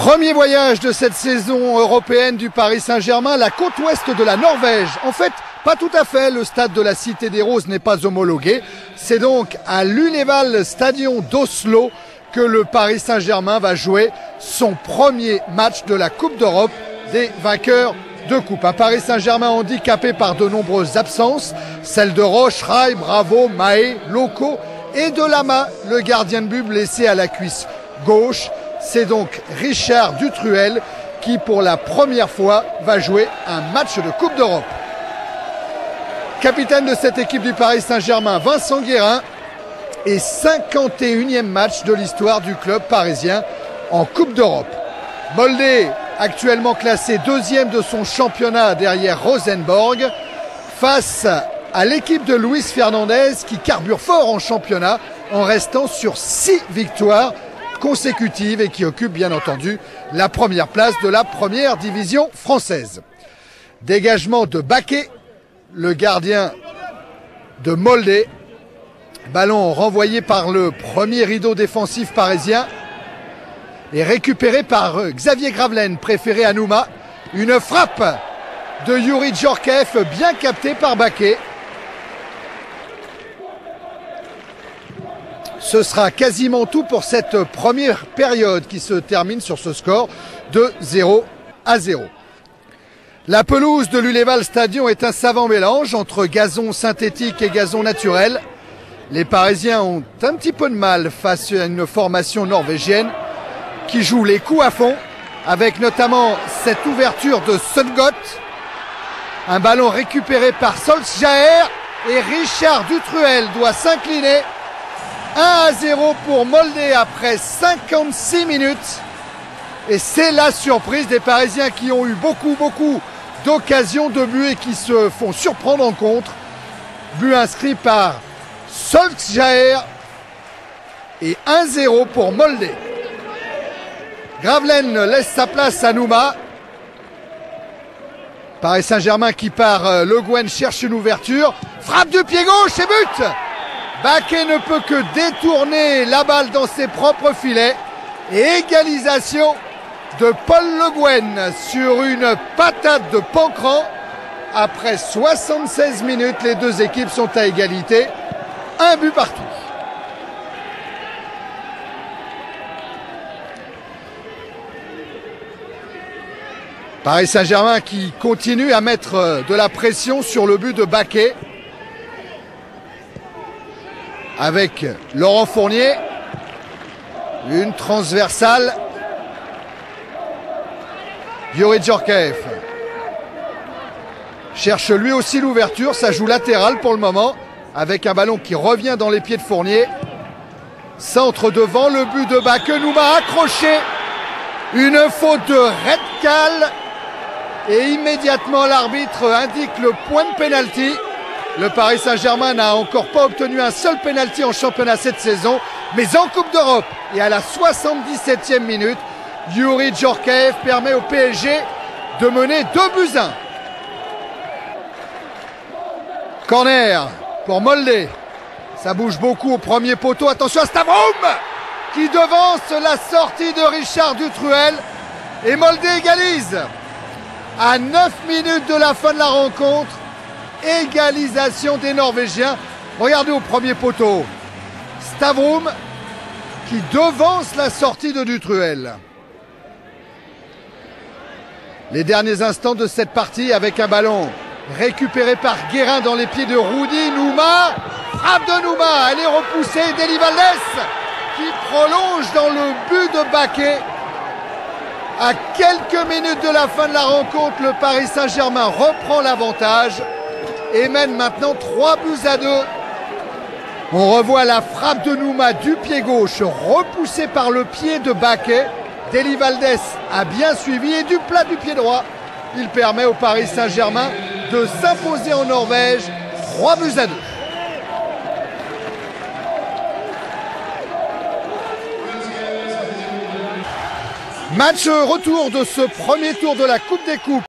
Premier voyage de cette saison européenne du Paris Saint-Germain, la côte ouest de la Norvège. En fait, pas tout à fait, le stade de la Cité des Roses n'est pas homologué. C'est donc à l'Uleval Stadion d'Oslo que le Paris Saint-Germain va jouer son premier match de la Coupe d'Europe des vainqueurs de coupe. Un Paris Saint-Germain handicapé par de nombreuses absences, celles de Roche, Rai, Bravo, Mahé, Loco et de Lama, le gardien de but blessé à la cuisse gauche. C'est donc Richard Dutruel qui, pour la première fois, va jouer un match de Coupe d'Europe. Capitaine de cette équipe du Paris Saint-Germain, Vincent Guérin, et 51e match de l'histoire du club parisien en Coupe d'Europe. Molde, actuellement classé deuxième de son championnat derrière Rosenborg, face à l'équipe de Luis Fernandez qui carbure fort en championnat en restant sur 6 victoires consécutives et qui occupe bien entendu la première place de la première division française. Dégagement de Baquet, le gardien de Molde. Ballon renvoyé par le premier rideau défensif parisien et récupéré par Xavier Gravelaine, préféré à Nouma. Une frappe de Youri Djorkaeff bien captée par Baquet. Ce sera quasiment tout pour cette première période qui se termine sur ce score de 0-0. La pelouse de l'Uleval Stadion est un savant mélange entre gazon synthétique et gazon naturel. Les Parisiens ont un petit peu de mal face à une formation norvégienne qui joue les coups à fond, avec notamment cette ouverture de Sundgodt. Un ballon récupéré par Solskjaer et Richard Dutruel doit s'incliner. 1-0 pour Molde après 56 minutes. Et c'est la surprise des Parisiens qui ont eu beaucoup d'occasions de but et qui se font surprendre en contre. But inscrit par Solskjaer et 1-0 pour Molde. Gravelaine laisse sa place à Nouma. Paris Saint-Germain qui part Le Guen cherche une ouverture. Frappe du pied gauche et but. Baquet ne peut que détourner la balle dans ses propres filets. Et égalisation de Paul Le Guen sur une patate de Pancran. Après 76 minutes, les deux équipes sont à égalité. Un but partout. Paris Saint-Germain qui continue à mettre de la pression sur le but de Baquet. Avec Laurent Fournier. Une transversale. Youri Djorkaeff cherche lui aussi l'ouverture. Ça joue latéral pour le moment. Avec un ballon qui revient dans les pieds de Fournier. Centre devant le but de Baquet. Nouma accroché. Une faute de Redkal. Et immédiatement l'arbitre indique le point de pénalty. Le Paris Saint-Germain n'a encore pas obtenu un seul pénalty en championnat cette saison. Mais en Coupe d'Europe et à la 77e minute, Youri Djorkaeff permet au PSG de mener 2-1. Corner pour Molde. Ça bouge beaucoup au premier poteau. Attention à Stavrum qui devance la sortie de Richard Dutruel. Et Molde égalise. À 9 minutes de la fin de la rencontre. Égalisation des Norvégiens. Regardez au premier poteau. Stavrum qui devance la sortie de Dutruel. Les derniers instants de cette partie avec un ballon récupéré par Guérin dans les pieds de Rudy. Nouma, frappe de Nouma, elle est repoussée. Deli Valdés qui prolonge dans le but de Baquet. À quelques minutes de la fin de la rencontre, le Paris Saint-Germain reprend l'avantage et mène maintenant 3-2. On revoit la frappe de Nouma du pied gauche, repoussée par le pied de Baquet. Deli Valdés a bien suivi et du plat du pied droit, il permet au Paris Saint-Germain de s'imposer en Norvège 3-2. Match retour de ce premier tour de la Coupe des Coupes.